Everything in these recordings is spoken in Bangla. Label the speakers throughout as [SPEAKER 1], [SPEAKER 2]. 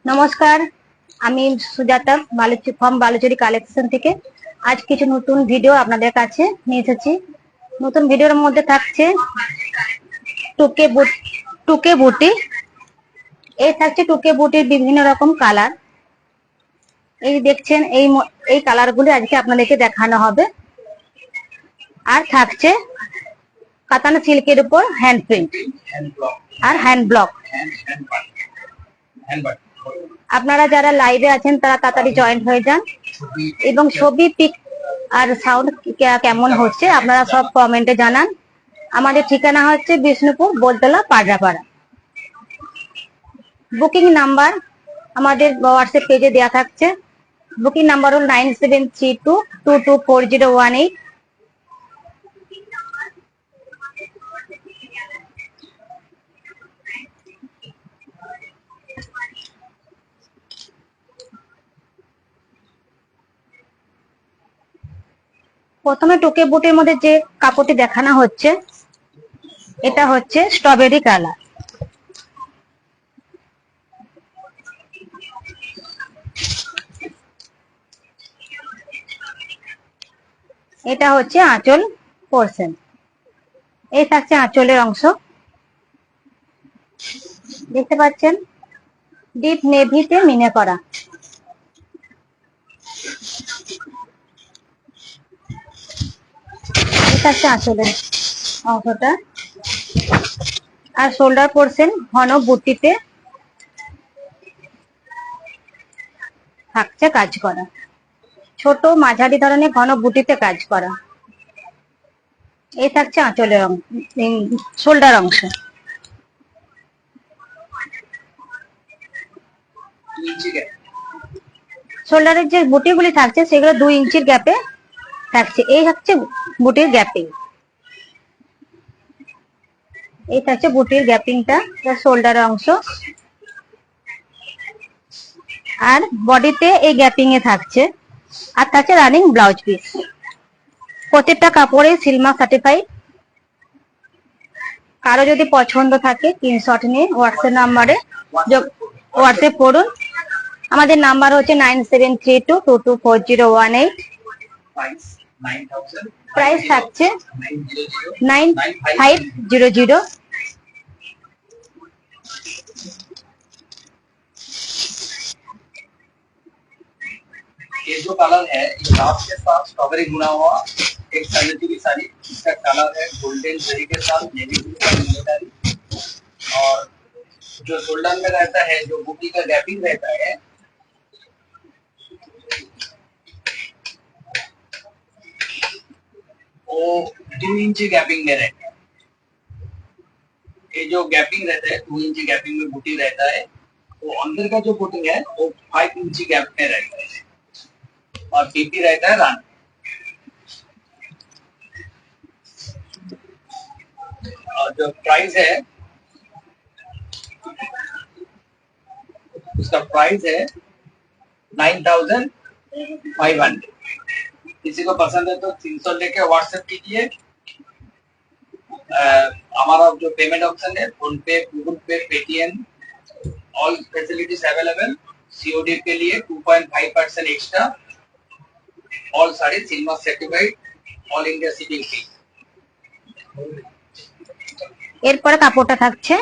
[SPEAKER 1] নমস্কার, আমি সুজাতা বালুচুরি কালেকশন থেকে আজ কিছু নতুন ভিডিও আপনাদের কাছে নিয়ে এসেছি। নতুন ভিডিওর মধ্যে থাকছে টুকে বুটি। এই থাকছে টুকে বুটির বিভিন্ন রকম কালার। এই দেখছেন, এই কালারগুলি আজকে আপনাদেরকে দেখানো হবে। আর থাকছে কাতান সিল্কের উপর হ্যান্ড প্রিন্ট আর হ্যান্ড ব্লক। আপনারা যারা লাইভে আছেন তারা তাড়াতাড়ি জয়েন হয়ে যান এবং ছবি, পিক আর সাউন্ড কেমন হচ্ছে আপনারা সব কমেন্টে জানান। আমাদের ঠিকানা হচ্ছে বিষ্ণুপুর, বোলতলা, পাড্রাপাড়া। বুকিং নাম্বার আমাদের হোয়াটসঅ্যাপ পেজে দেওয়া থাকছে। বুকিং নাম্বার হল 9732224018। প্রথমে টুকে বুটের মধ্যে যে কাপড়টি দেখানো হচ্ছে এটা হচ্ছে স্ট্রবেরি কালার। এটা হচ্ছে আঁচল পোরশন। এই থাকছে আঁচলের অংশ, দেখতে পাচ্ছেন ডিপ নেভিতে মিনে করা। এটা হচ্ছে আঁচলের অংশটা। আর শোল্ডার পোরশন ঘন বুটিতে থাকছে কাজ করা, ছোট মাঝারি ধরনের ঘন বুটিতে কাজ করা। এই থাকছে আঁচলের অংশ, শোল্ডার অংশ। শোল্ডারের যে বুটিগুলি থাকছে সেগুলো 2 ইঞ্চির গ্যাপে থাকছে। এই হচ্ছে বুটির গ্যাপিং। এই থাকছে বুটির গ্যাপিংটা, শোল্ডার অংশ। আর বডিতে এই গ্যাপিং এ থাকছে। আর থাকছে রানিং ব্লাউজ পিস। প্রত্যেকটা কাপড়ে সিলমার্ক সার্টিফাইড। কারো যদি পছন্দ থাকে স্ক্রিনশট নিয়ে হোয়াটসঅ্যাপ করুন। আমাদের নাম্বার হচ্ছে 9732224018। প্রাইস থাকছে 9500।
[SPEAKER 2] ये जो कलर है गुलाब के साथ स्ट्रॉबेरी बुना हुआ एक सैनिटरी की साड़ी, इसका कलर है गोल्डन जरी के साथ नेवी ब्लू का मिलिटरी। और जो शोल्डर में रहता है, जो बूटी का गैपिंग रहता है, वो 2 इंच गैपिंग में रहता है। ये जो गैपिंग रहता है 2 इंच गैपिंग में बूटी रहता है, वो अंदर का जो बूटी है वो 5 इंच गैप में रहता है और पीपी रहता है रान। और जो प्राइस है उसका प्राइस है 9500। किसी को पसंद है तो 300 लेके व्हाट्सएप कीजिए। हमारा जो पेमेंट ऑप्शन है PhonePe, Google Pay, Paytm, all facilities available. COD के लिए 2.5% extra. All sari Silk Mark certified, all India shipping fee.
[SPEAKER 1] এরপরে কাপড়টা থাকছে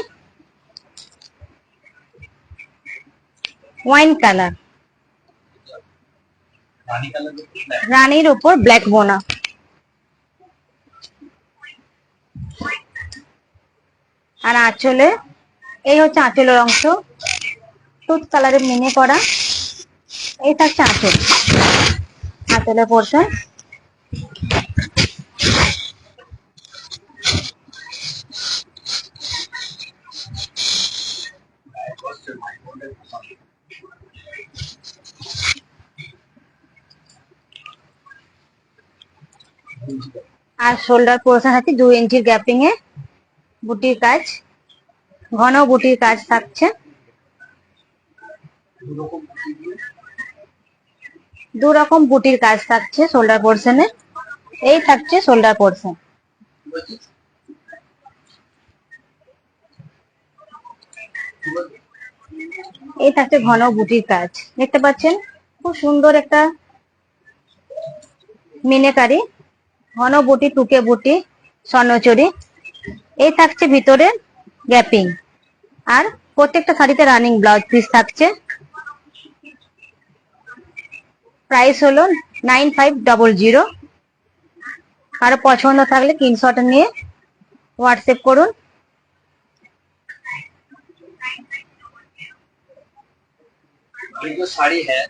[SPEAKER 1] ওয়াইন কালার, রানীর উপর ব্ল্যাক বোনা। আর আঁচলে এই হচ্ছে আঁচলের অংশ, টুথ কালারে মিনে করা। এই থাকছে আঁচল, আঁচলের পোরশন। আর শোল্ডার পোরশন আছে 2 ইঞ্চির গ্যাপিং এ বুটির কাজ, ঘন বুটির কাজ থাকছে। দু রকম বুটির কাজ থাকছে শোল্ডার পোরশনে। এই থাকছে শোল্ডার পোরশন। এই থাকছে ঘন বুটির কাজ, দেখতে পাচ্ছেন খুব সুন্দর একটা মিনেকারি, ঘন বুটি, টুকে বুটি, স্বর্ণচুরি। এই থাকছে ভিতরে গ্যাপিং, আর প্রত্যেকটা শাড়িতে রানিং ব্লাউজ পিস থাকছে। প্রাইস হলো 9500। কারো পছন্দ থাকলে স্ক্রিনশট নিয়ে হোয়াটসঅ্যাপ করুন।
[SPEAKER 2] ये जो साड़ी है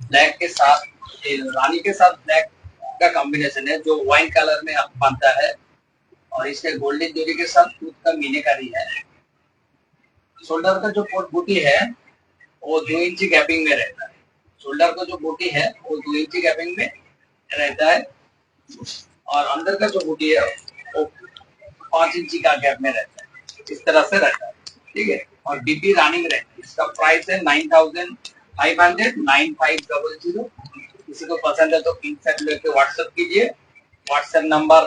[SPEAKER 2] ब्लैक के साथ, ये रानी के साथ ब्लैक का कॉम्बिनेशन है जो वाइन कलर में आप बनता है, और इसके गोल्डन जरी के साथ दूध का मीनाकारी है। शोल्डर का जो बूटी है वो 2 इंची गैपिंग में रहता है। शोल्डर का जो बूटी है वो 2 इंची गैपिंग में रहता है, और अंदर का जो बूटी है वो 5 इंची का गैप में रहता है। इस तरह से रहता है, ठीक है। और बीपी रनिंग रहता है। इसका प्राइस है 9500, 9500। किसी को पसंद है तो स्क्रीनशॉट लेके व्हाट्सएप कीजिए। WhatsApp number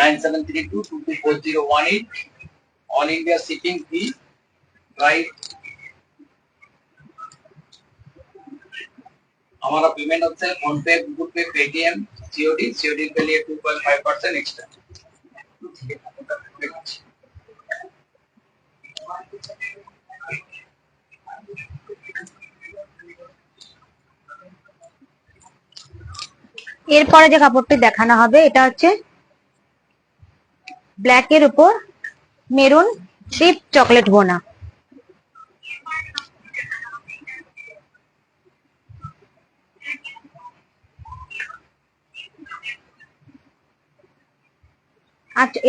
[SPEAKER 2] 9732224018। All India shipping fee right. हमारा पेमेंट होता है PhonePe, Google Pay, Paytm, COD के लिए 2.5% एक्स्ट्रा।
[SPEAKER 1] এরপরে যে কাপড়টি দেখানো হবে এটা হচ্ছে ব্ল্যাকের উপর মেরুন ডিপ চকলেট বোনা।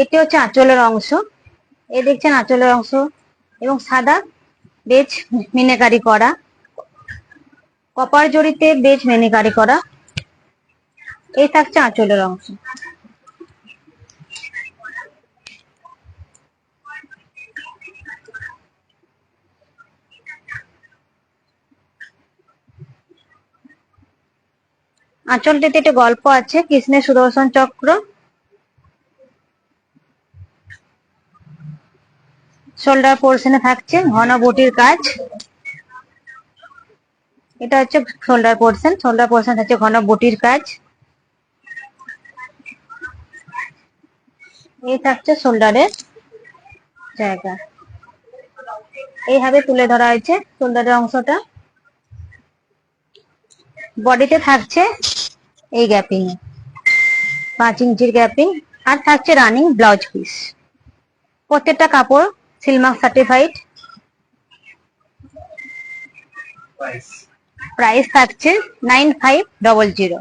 [SPEAKER 1] এটি হচ্ছে আঁচলের অংশ, এই দেখছেন আঁচলের অংশ, এবং সাদা বেজ মিনাকারি করা, কপার জড়িতে বেজ মিনাকারি করা। এই থাকছে আঁচলের অংশ। আঁচলটিতে একটি গল্প আছে, কৃষ্ণের সুদর্শন চক্র। শোল্ডার পোর্শনে থাকছে ঘন বুটির কাজ। এটা হচ্ছে শোল্ডার পোর্শন, শোল্ডার পোর্শন থাকছে ঘন বুটির কাজ। এই থাকছে শোল্ডারের জায়গা, এইভাবে তুলে ধরা হয়েছে শোল্ডারের অংশটা। বডিতে থাকছে এই গ্যাপিং, 5 ইঞ্চির গ্যাপিং, আর থাকছে রানিং ব্লাউজ পিস। প্রত্যেকটা কাপড় সিলমার্ক সার্টিফাইড। প্রাইস থাকছে 9500।